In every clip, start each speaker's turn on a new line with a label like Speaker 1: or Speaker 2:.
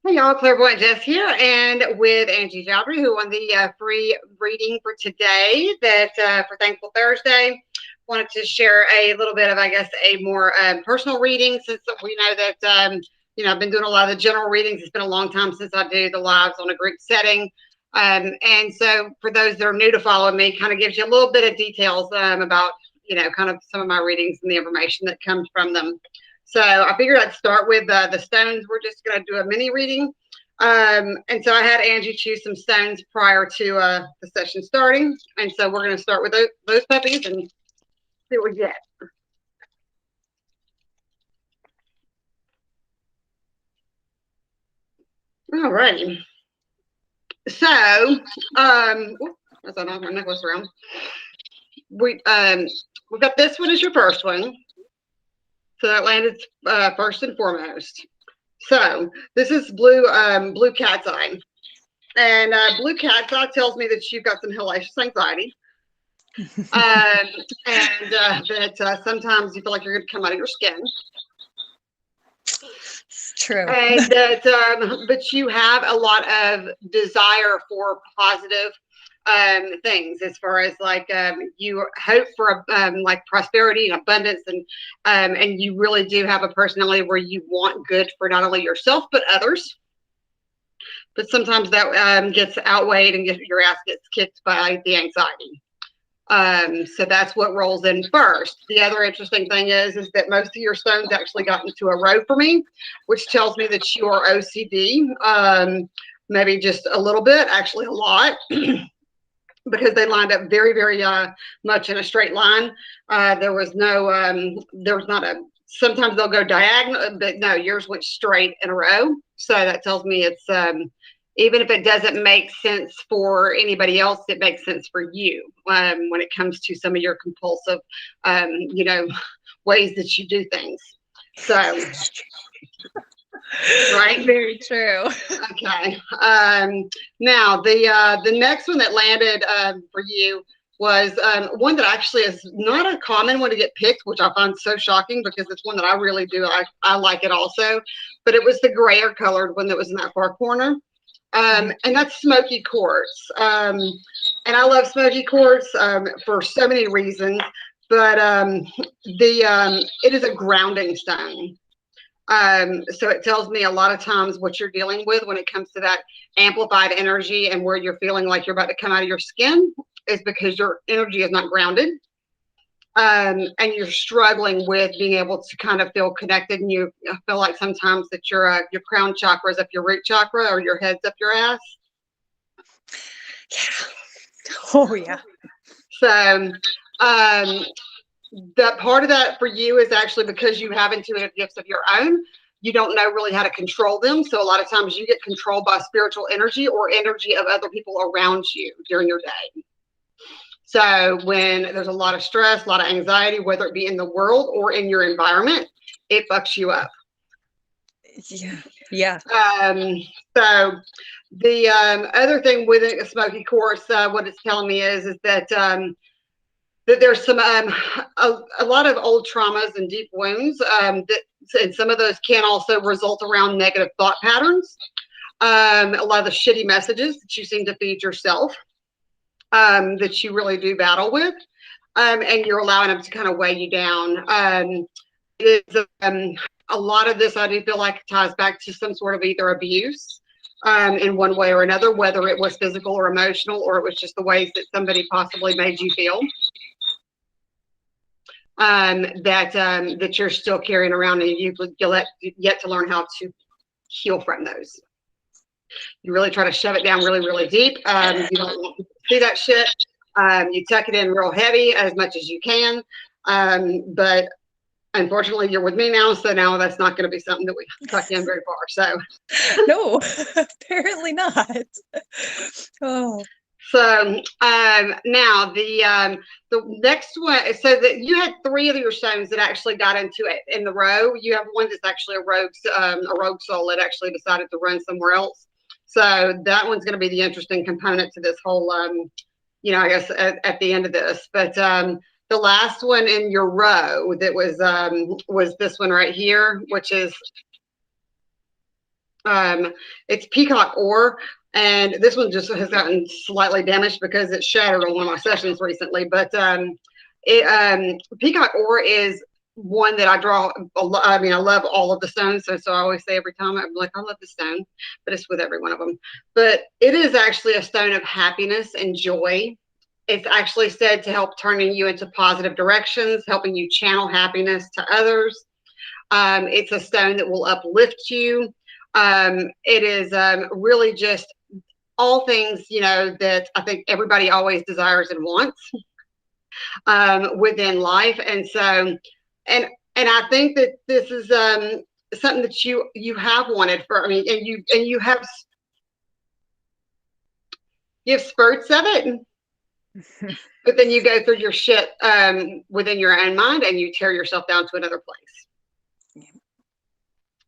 Speaker 1: Hey y'all, Clairvoyant Jess here, and with Angie Jowdry, who won the free reading for today, that for Thankful Thursday. Wanted to share a little bit of, I guess, a more personal reading, since we know that, I've been doing a lot of the general readings. It's been a long time since I do the lives on a group setting. And so for those that are new to following me, kind of gives you a little bit of details about, kind of some of my readings and the information that comes from them. So I figured I'd start with the stones. We're just going to do a mini reading. And so I had Angie choose some stones prior to the session starting. And so we're going to start with those puppies and see what we get. All righty. So, as I knock my necklace around, we've got this one as your first one. So that landed first and foremost. So this is blue cat's eye. And blue cat's eye tells me that you've got some hellacious anxiety. And that sometimes you feel like you're going to come out of your skin.
Speaker 2: It's true.
Speaker 1: And that, but you have a lot of desire for positive things, as far as like you hope for like prosperity and abundance, and you really do have a personality where you want good for not only yourself but others. But sometimes that gets outweighed and your ass gets kicked by the anxiety. So that's what rolls in first. The other interesting thing is that most of your stones actually got into a row for me, which tells me that you are OCD. Maybe just a little bit, actually a lot. Because they lined up very, very much in a straight line. There was not a, sometimes they'll go diagonal, but no, yours went straight in a row. So that tells me it's, even if it doesn't make sense for anybody else, it makes sense for you when it comes to some of your compulsive, ways that you do things. So. Right,
Speaker 2: very true.
Speaker 1: Okay. Now the next one that landed for you was one that actually is not a common one to get picked, which I find so shocking because it's one that I really do. I like it also, but it was the grayer colored one that was in that far corner, and that's Smoky Quartz. And I love Smoky Quartz for so many reasons, but it is a grounding stone. So it tells me a lot of times what you're dealing with when it comes to that amplified energy and where you're feeling like you're about to come out of your skin is because your energy is not grounded. And you're struggling with being able to kind of feel connected, and you feel like sometimes that your crown chakra is up your root chakra or your head's up your ass.
Speaker 2: Yeah. Oh yeah.
Speaker 1: So that part of that for you is actually because you have intuitive gifts of your own. You don't know really how to control them. So a lot of times you get controlled by spiritual energy or energy of other people around you during your day. So when there's a lot of stress, a lot of anxiety, whether it be in the world or in your environment, it fucks you up.
Speaker 2: Yeah. Yeah.
Speaker 1: So the other thing with a Smoky Quartz, what it's telling me is that that there's some a lot of old traumas and deep wounds and some of those can also result around negative thought patterns, a lot of the shitty messages that you seem to feed yourself, that you really do battle with, and you're allowing them to kind of weigh you down. It is a lot of this I do feel like ties back to some sort of either abuse in one way or another, whether it was physical or emotional, or it was just the ways that somebody possibly made you feel. That you're still carrying around, and you've yet to learn how to heal from those. You really try to shove it down really, really deep. You don't want to see that shit. You tuck it in real heavy as much as you can. But unfortunately, you're with me now, so now that's not going to be something that we tuck in very far. So
Speaker 2: no, apparently not. Oh.
Speaker 1: So now the next one, so that you had 3 of your stones that actually got into it in the row. You have one that's actually a rogue soul that actually decided to run somewhere else. So that one's going to be the interesting component to this whole, I guess at the end of this. But the last one in your row that was this one right here, which is It's Peacock Ore, and this one just has gotten slightly damaged because it shattered on one of my sessions recently. But Peacock Ore is one that I draw. I mean, I love all of the stones, so I always say every time I'm like, I love the stone, but it's with every one of them. But it is actually a stone of happiness and joy. It's actually said to help turning you into positive directions, helping you channel happiness to others. It's a stone that will uplift you. It is really just all things, that I think everybody always desires and wants within life. And so, and I think that this is something that you have wanted for. I mean, and you have spurts of it, but then you go through your shit within your own mind, and you tear yourself down to another place.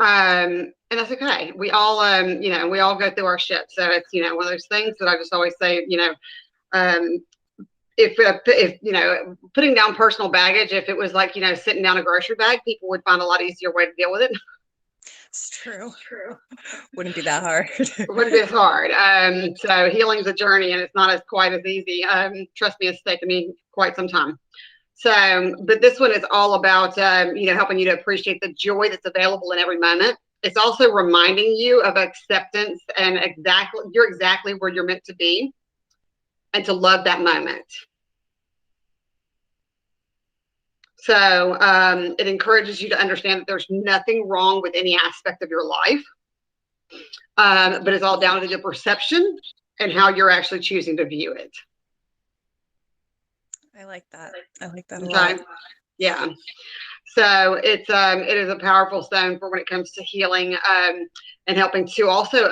Speaker 1: And that's okay. We all, we all go through our shit. So it's, one of those things that I just always say, if putting down personal baggage, if it was like, sitting down a grocery bag, people would find a lot easier way to deal with it.
Speaker 2: It's true. Wouldn't be that hard.
Speaker 1: It wouldn't be as hard. So healing's a journey, and it's not as quite as easy. Trust me, it's taken me quite some time. So, but this one is all about, helping you to appreciate the joy that's available in every moment. It's also reminding you of acceptance and you're exactly where you're meant to be, and to love that moment. So it encourages you to understand that there's nothing wrong with any aspect of your life, but it's all down to the perception and how you're actually choosing to view it.
Speaker 2: I like that. I like that a lot.
Speaker 1: Yeah. So it is a powerful stone for when it comes to healing, and helping to also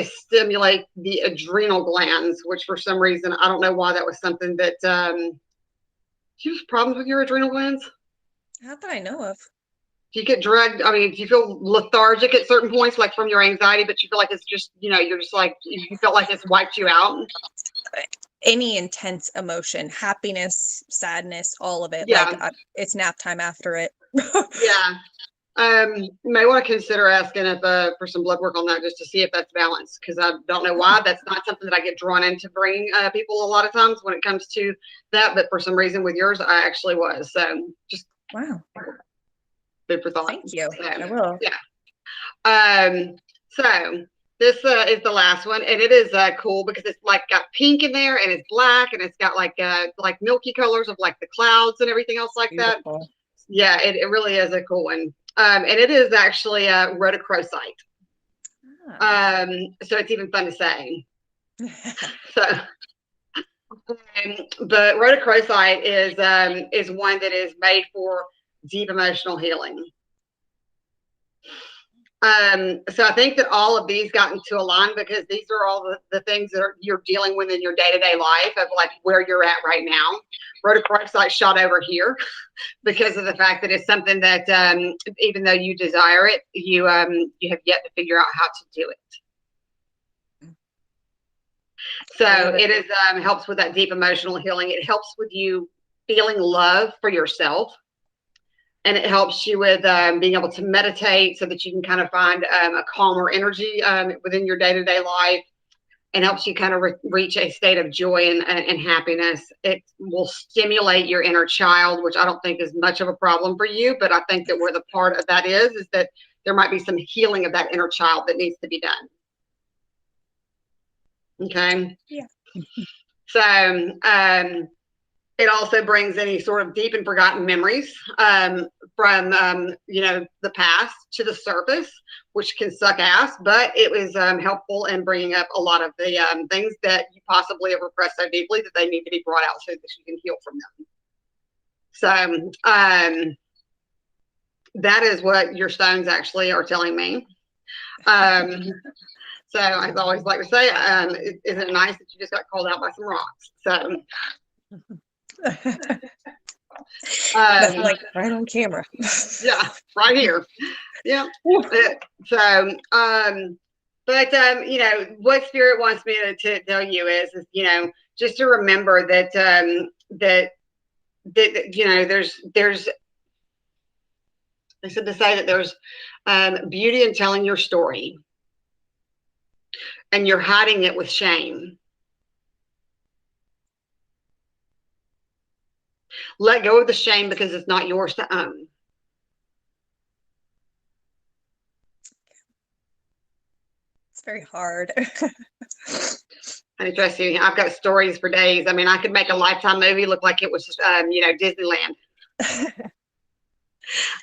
Speaker 1: stimulate the adrenal glands, which for some reason, I don't know why that was something that, do you have problems with your adrenal glands?
Speaker 2: Not that I know of.
Speaker 1: Do you get dragged? I mean, do you feel lethargic at certain points, like from your anxiety, but you feel like it's just, you're just like, you felt like it's wiped you out?
Speaker 2: Any intense emotion, happiness, sadness, all of it.
Speaker 1: Yeah.
Speaker 2: Like it's nap time after it.
Speaker 1: Yeah. You may want to consider asking if for some blood work on that, just to see if that's balanced, because I don't know why. That's not something that I get drawn into bringing people a lot of times when it comes to that, but for some reason with yours, I actually was. So just
Speaker 2: wow.
Speaker 1: Food for thought.
Speaker 2: Thank you.
Speaker 1: So,
Speaker 2: I will.
Speaker 1: Yeah. So this is the last one, and it is cool because it's like got pink in there, and it's black, and it's got like milky colors of like the clouds and everything else like
Speaker 2: Beautiful.
Speaker 1: that. Yeah, it really is a cool one. And it is actually rhodochrosite. So it's even fun to say. So, but rhodochrosite is one that is made for deep emotional healing. So I think that all of these got into a line because these are all the things that you're dealing with in your day-to-day life of like where you're at right now. Rhodochrosite shot over here because of the fact that it's something that even though you desire it, you have yet to figure out how to do it. So it is helps with that deep emotional healing. It helps with you feeling love for yourself. And it helps you with being able to meditate so that you can kind of find a calmer energy within your day-to-day life, and helps you kind of reach a state of joy and happiness. It will stimulate your inner child, which I don't think is much of a problem for you, but I think that where the part of that is that there might be some healing of that inner child that needs to be done. Okay.
Speaker 2: Yeah.
Speaker 1: So, it also brings any sort of deep and forgotten memories from, the past to the surface, which can suck ass, but it was helpful in bringing up a lot of the things that you possibly have repressed so deeply that they need to be brought out so that you can heal from them. So that is what your stones actually are telling me. So I always like to say, isn't it nice that you just got called out by some rocks? So
Speaker 2: that's like right on camera.
Speaker 1: Yeah, right here. Yeah. So but what Spirit wants me to tell you is just to remember that that there's they said to say that there's beauty in telling your story. and you're hiding it with shame. Let go of the shame because it's not yours to own.
Speaker 2: It's very hard.
Speaker 1: And trust you, I've got stories for days. I mean, I could make a Lifetime movie look like it was, Disneyland.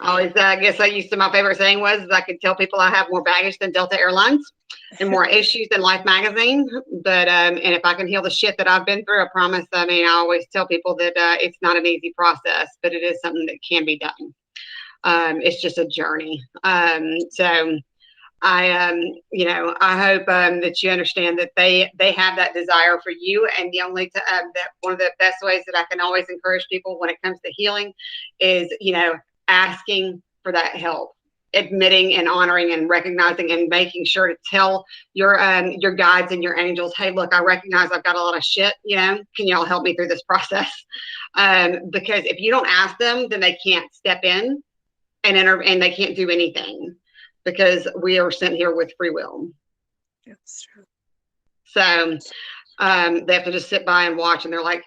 Speaker 1: I guess my favorite saying was I could tell people I have more baggage than Delta Airlines and more issues than Life magazine. But and if I can heal the shit that I've been through, I promise. I mean, I always tell people that it's not an easy process, but it is something that can be done. It's just a journey. So I hope that you understand that they have that desire for you, and the only that one of the best ways that I can always encourage people when it comes to healing is asking for that help, admitting and honoring and recognizing and making sure to tell your guides and your angels, hey, look, I recognize I've got a lot of shit. Can y'all help me through this process? Because if you don't ask them, then they can't step in and they can't do anything. Because we are sent here with free will.
Speaker 2: That's true.
Speaker 1: So they have to just sit by and watch, and they're like,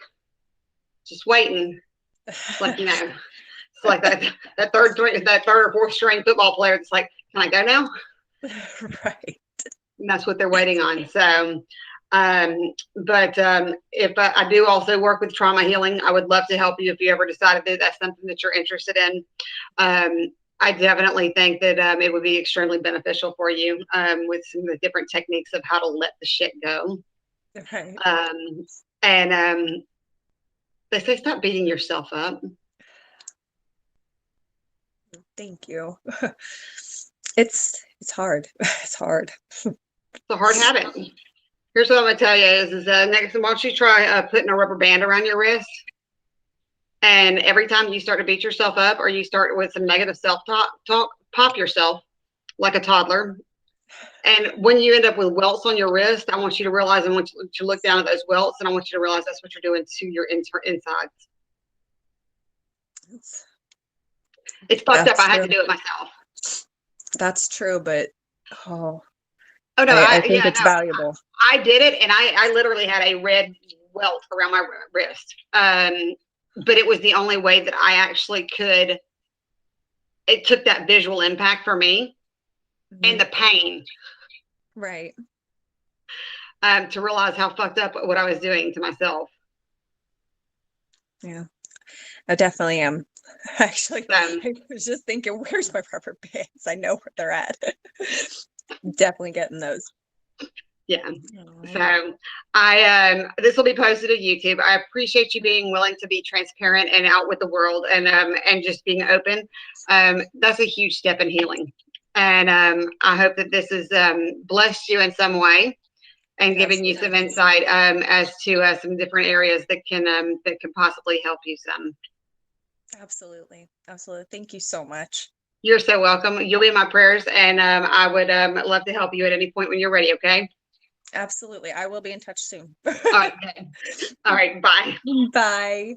Speaker 1: just waiting. Like, it's like that third or fourth string football player. It's like, can I go now?
Speaker 2: Right.
Speaker 1: And that's what they're waiting on. So, but if I do also work with trauma healing, I would love to help you if you ever decided that that's something that you're interested in. I definitely think that it would be extremely beneficial for you with some of the different techniques of how to let the shit go.
Speaker 2: Right.
Speaker 1: And they say stop beating yourself up.
Speaker 2: Thank you. It's hard. It's hard.
Speaker 1: It's a hard habit. Here's what I'm going to tell you is next time, why don't you try putting a rubber band around your wrist? And every time you start to beat yourself up or you start with some negative self-talk, pop yourself like a toddler. And when you end up with welts on your wrist, I want you to realize, I want you to look down at those welts, and I want you to realize that's what you're doing to your insides. It's fucked up. I had to do it myself.
Speaker 2: That's true, but
Speaker 1: no,
Speaker 2: I think it's valuable.
Speaker 1: I did it, and I literally had a red welt around my wrist. But it was the only way that I actually could. It took that visual impact for me and the pain.
Speaker 2: Right.
Speaker 1: To realize how fucked up what I was doing to myself.
Speaker 2: Yeah, I definitely am. Actually, I was just thinking, where's my rubber bands? I know where they're at. Definitely getting those.
Speaker 1: Yeah. So this will be posted to YouTube. I appreciate you being willing to be transparent and out with the world and just being open. That's a huge step in healing. And I hope that this has blessed you in some way and given you some insight as to some different areas that can possibly help you some.
Speaker 2: Absolutely. Absolutely. Thank you so much.
Speaker 1: You're so welcome. You'll be in my prayers, and I would love to help you at any point when you're ready. Okay.
Speaker 2: Absolutely. I will be in touch soon.
Speaker 1: All right. Bye.
Speaker 2: Bye.